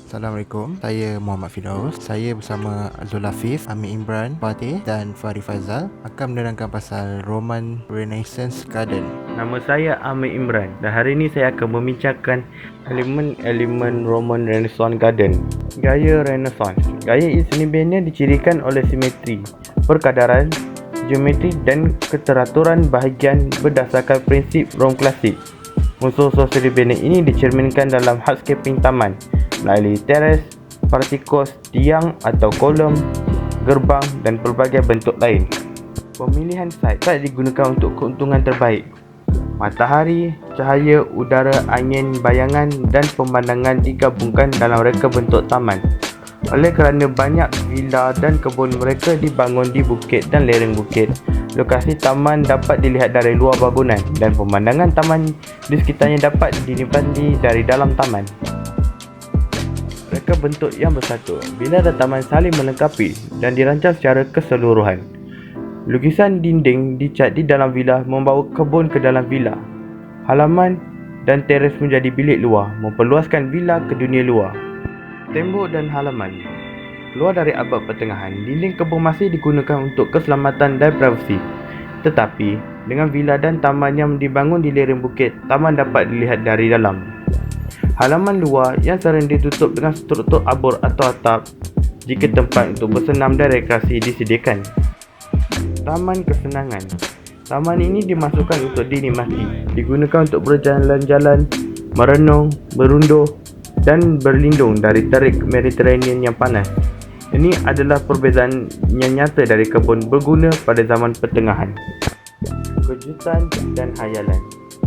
Assalamualaikum, saya Muhammad Firdaus. Saya bersama Abdul Hafiz, Amir Imran, Fatih dan Fahri Faizal akan menerangkan pasal Roman Renaissance Garden. Nama saya Amir Imran dan hari ini saya akan membincangkan elemen-elemen Roman Renaissance Garden. Gaya Renaissance. Gaya ini seni bina dicirikan oleh simetri, perkadaran, geometri dan keteraturan bahagian berdasarkan prinsip Rom klasik. Unsur-unsur seni bina ini dicerminkan dalam hardscaping taman melalui teres, partikos, tiang atau kolom, gerbang dan pelbagai bentuk lain. Pemilihan site digunakan untuk keuntungan terbaik. Matahari, cahaya, udara, angin, bayangan dan pemandangan digabungkan dalam reka bentuk taman. Oleh kerana banyak vila dan kebun mereka dibangun di bukit dan lereng bukit, lokasi taman dapat dilihat dari luar bangunan dan pemandangan taman di sekitarnya dapat dinikmati dari dalam taman. Reka bentuk yang bersatu. Vila dan taman saling melengkapi dan dirancang secara keseluruhan. Lukisan dinding dicat di dalam vila membawa kebun ke dalam vila. Halaman dan teres menjadi bilik luar, memperluaskan vila ke dunia luar. Tembok dan halaman. Keluar dari abad pertengahan, dinding kebun masih digunakan untuk keselamatan dan privasi. Tetapi, dengan vila dan taman yang dibangun di lereng bukit, taman dapat dilihat dari dalam. Halaman luar yang sering ditutup dengan struktur abur atau atap jika tempat untuk bersenam dan rekreasi disediakan. Taman kesenangan. Taman ini dimasukkan untuk dinikmati, digunakan untuk berjalan-jalan, merenung, berunduh dan berlindung dari terik Mediterranean yang panas. Ini adalah perbezaan yang nyata dari kebun berguna pada zaman pertengahan. Kejutan dan hayalan.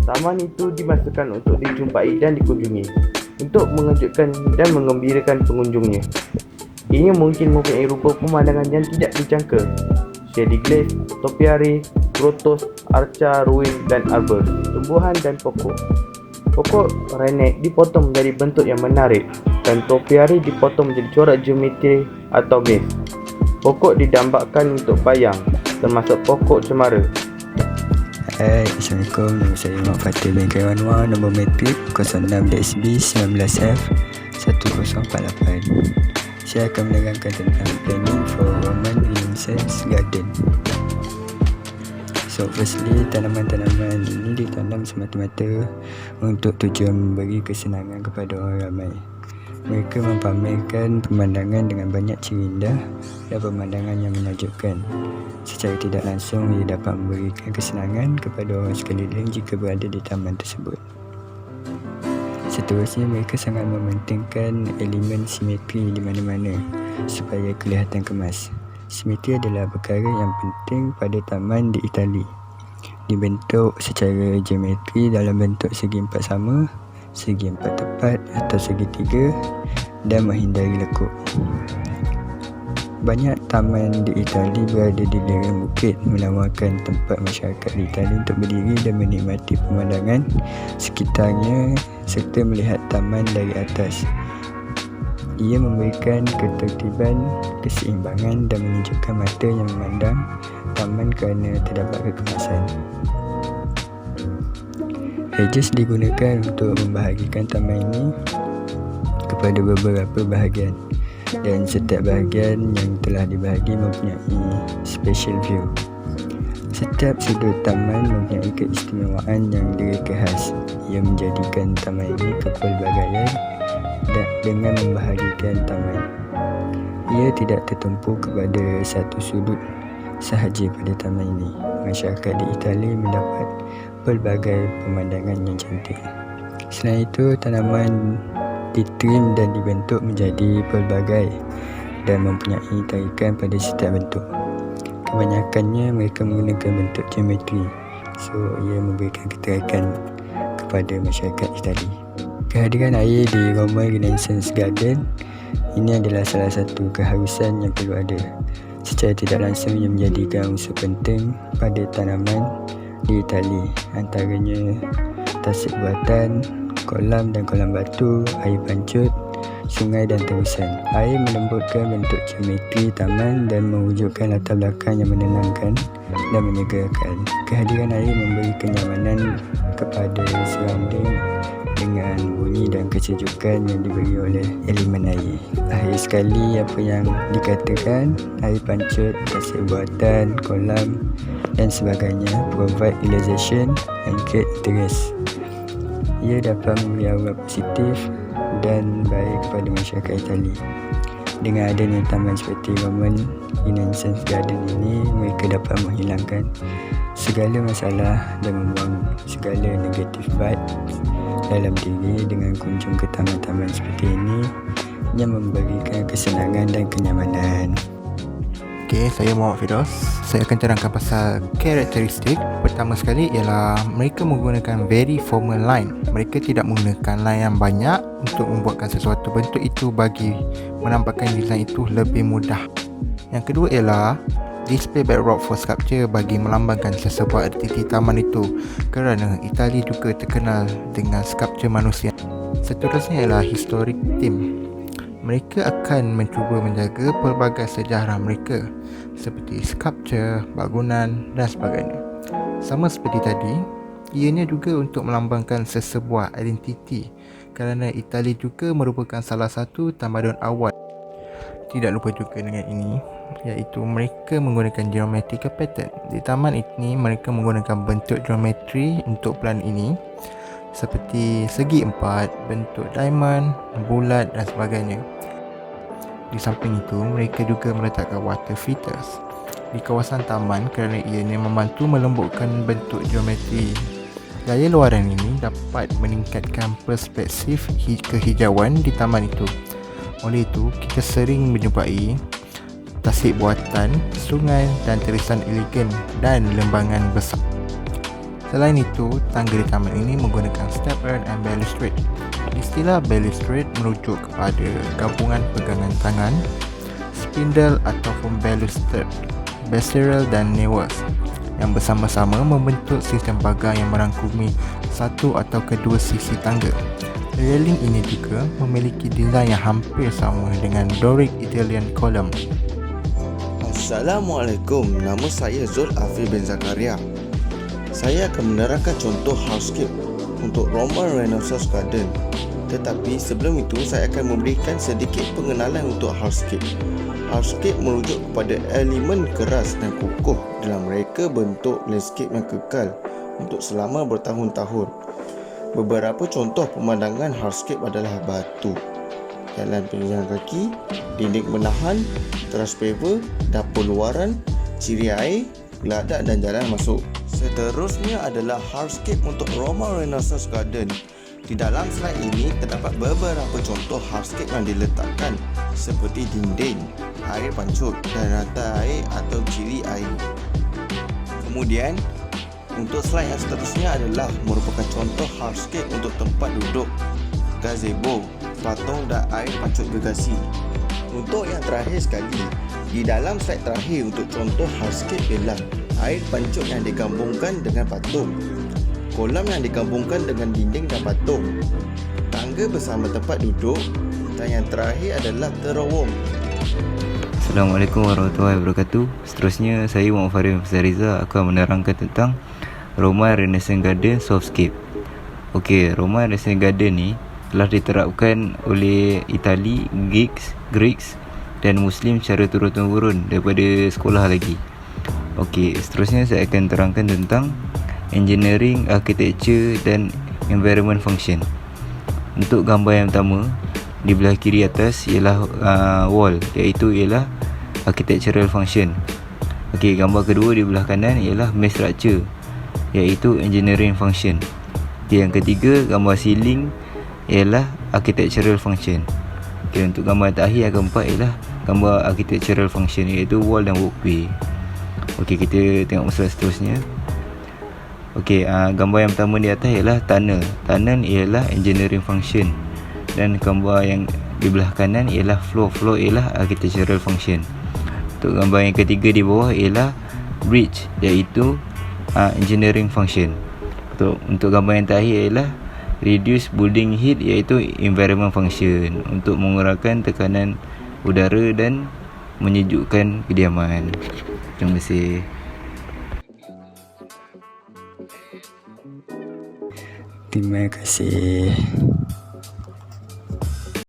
Taman itu dimasukkan untuk dijumpai dan dikunjungi, untuk mengejutkan dan mengembirakan pengunjungnya. Ia mungkin mempunyai rupa pemandangan yang tidak dijangka. Shady Glades, topiary, grottos, arca, ruin dan arbor, tumbuhan dan pokok. Pokok renek dipotong menjadi bentuk yang menarik dan topiary dipotong menjadi corak geometri atau maze. Pokok didambakan untuk bayang, termasuk pokok cemara. Hai, Assalamualaikum. Nama saya Mak Fatih bin Kaiwanwa, nombor metrik 06DSB 19F 1048. Saya akan menerangkan tentang planning for Roman Renaissance Garden. So firstly, tanaman-tanaman ini ditanam semata-mata untuk tujuan memberi kesenangan kepada orang ramai. Mereka mempamerkan pemandangan dengan banyak ciri indah dan pemandangan yang menakjubkan. Secara tidak langsung, ia dapat memberikan kesenangan kepada orang sekeliling jika berada di taman tersebut. Seterusnya, mereka sangat mementingkan elemen simetri di mana-mana supaya kelihatan kemas. Simetri adalah perkara yang penting pada taman di Itali. Dibentuk secara geometri dalam bentuk segi empat sama, segi empat tepat atau segitiga dan menghindari lekuk. Banyak taman di Itali berada di lereng bukit, menawarkan tempat masyarakat di Itali untuk berdiri dan menikmati pemandangan sekitarnya serta melihat taman dari atas. Ia memberikan ketertiban, keseimbangan dan menyejukkan mata yang memandang taman kerana terdapat kekemasan. Hedges digunakan untuk membahagikan taman ini kepada beberapa bahagian, dan setiap bahagian yang telah dibahagi mempunyai special view. Setiap sudut taman mempunyai keistimewaan yang direka khas. Ia menjadikan taman ini kepelbagaian dengan membahagikan taman. Ia tidak tertumpu kepada satu sudut sahaja pada taman ini. Masyarakat di Itali mendapat pelbagai pemandangan yang cantik. Selain itu, tanaman ditrim dan dibentuk menjadi pelbagai dan mempunyai tarikan pada setiap bentuk. Kebanyakannya mereka menggunakan bentuk geometri, so ia memberikan keterikan kepada masyarakat Itali. Kehadiran air di Roman Renaissance Garden ini adalah salah satu keharusan yang perlu ada. Secara tidak langsung ia menjadikan unsur penting pada tanaman di Itali, antaranya tasik buatan, kolam dan kolam batu, air pancut, sungai dan terusan. Air melembutkan bentuk geometri taman dan mewujudkan latar belakang yang menenangkan dan menyegarkan. Kehadiran air memberi kenyamanan kepada surrounding dengan bunyi dan kesejukan yang diberi oleh elemen air. Akhir sekali, apa yang dikatakan, air pancut, pasir buatan, kolam dan sebagainya provide relaxation and create interest. Ia dapat memberi aura positif dan baik kepada masyarakat Itali. Dengan adanya taman seperti Roman Renaissance Garden ini, mereka dapat menghilangkan segala masalah dan membuang segala negatif vibes dalam diri dengan kunjung ke taman-taman seperti ini yang memberikan kesenangan dan kenyamanan. Okay, saya Muhammad Firdaus. Saya akan terangkan pasal karakteristik. Pertama sekali ialah mereka menggunakan very formal line. Mereka tidak menggunakan line yang banyak untuk membuatkan sesuatu bentuk itu bagi menampakkan desain itu lebih mudah. Yang kedua ialah display backdrop for sculpture bagi melambangkan sesebuah entiti taman itu, kerana Itali juga terkenal dengan sculpture manusia. Seterusnya ialah historic theme. Mereka akan mencuba menjaga pelbagai sejarah mereka seperti sculpture, bangunan dan sebagainya. Sama seperti tadi, ianya juga untuk melambangkan sesebuah identiti kerana Itali juga merupakan salah satu tamadun awal. Tidak lupa juga dengan ini, iaitu mereka menggunakan geometrical pattern. Di taman ini mereka menggunakan bentuk geometri untuk plan ini seperti segi empat, bentuk diamond, bulat dan sebagainya. Di samping itu, mereka juga meletakkan water features di kawasan taman kerana ianya membantu melembutkan bentuk geometri. Gaya luaran ini dapat meningkatkan perspektif kehijauan di taman itu. Oleh itu, kita sering menjumpai tasik buatan, sungai dan tulisan elegan dan lembangan besar. Selain itu, tangga di taman ini menggunakan step earth and balustrade. Istilah balustrade merujuk kepada gabungan pegangan tangan, spindle ataupun balustrade, basiral dan nails yang bersama-sama membentuk sistem pagar yang merangkumi satu atau kedua sisi tangga. Railing ini juga memiliki desain yang hampir sama dengan Doric Italian column. Assalamualaikum, nama saya Zul Afif bin Zakaria. Saya akan menerangkan contoh hardscape untuk Roman Renaissance Garden. Tetapi sebelum itu, saya akan memberikan sedikit pengenalan untuk hardscape. Hardscape merujuk kepada elemen keras dan kukuh dalam reka bentuk landscape yang kekal untuk selama bertahun-tahun. Beberapa contoh pemandangan hardscape adalah batu, jalan penjalan kaki, dinding menahan, teras paver, dapur luaran, ciri air, geladak dan jalan masuk. Seterusnya adalah hardscape untuk Roman Renaissance Garden. Di dalam slide ini terdapat beberapa contoh hardscape yang diletakkan seperti dinding, air pancut dan rata air atau ciri air. Kemudian, untuk slide yang seterusnya adalah merupakan contoh hardscape untuk tempat duduk, gazebo, patung dan air pancut gergasi. Untuk yang terakhir sekali, di dalam slide terakhir untuk contoh hardscape ialah air pancut yang digabungkan dengan patung, kolam yang digabungkan dengan dinding dan patung, tangga bersama tempat duduk, dan yang terakhir adalah terowong. Assalamualaikum warahmatullahi wabarakatuh. Seterusnya, saya Muhammad Farid Hafizah Riza akan menerangkan tentang Roman Renaissance Garden Softscape. Okey, Roman Renaissance Garden ni telah diterapkan oleh Itali, Greeks dan Muslim secara turun-temurun daripada sekolah lagi. Okey, seterusnya saya akan terangkan tentang engineering, architecture dan environment function. Untuk gambar yang pertama, di belah kiri atas ialah wall, iaitu ialah architectural function. Okey, gambar kedua di belah kanan ialah main structure, iaitu engineering function. Yang ketiga, gambar ceiling ialah architectural function. Okey, untuk gambar terakhir yang keempat ialah gambar architectural function, iaitu wall dan walkway. Okey, kita tengok slide seterusnya. Okey, gambar yang pertama di atas ialah tunnel. Tunnel ialah engineering function. Dan gambar yang di belah kanan ialah floor. Floor ialah architectural function. Untuk gambar yang ketiga di bawah ialah bridge, iaitu engineering function. Untuk gambar yang terakhir ialah reduce building heat, iaitu environment function, untuk mengurangkan tekanan udara dan menyejukkan kediaman. Terima kasih. Terima kasih.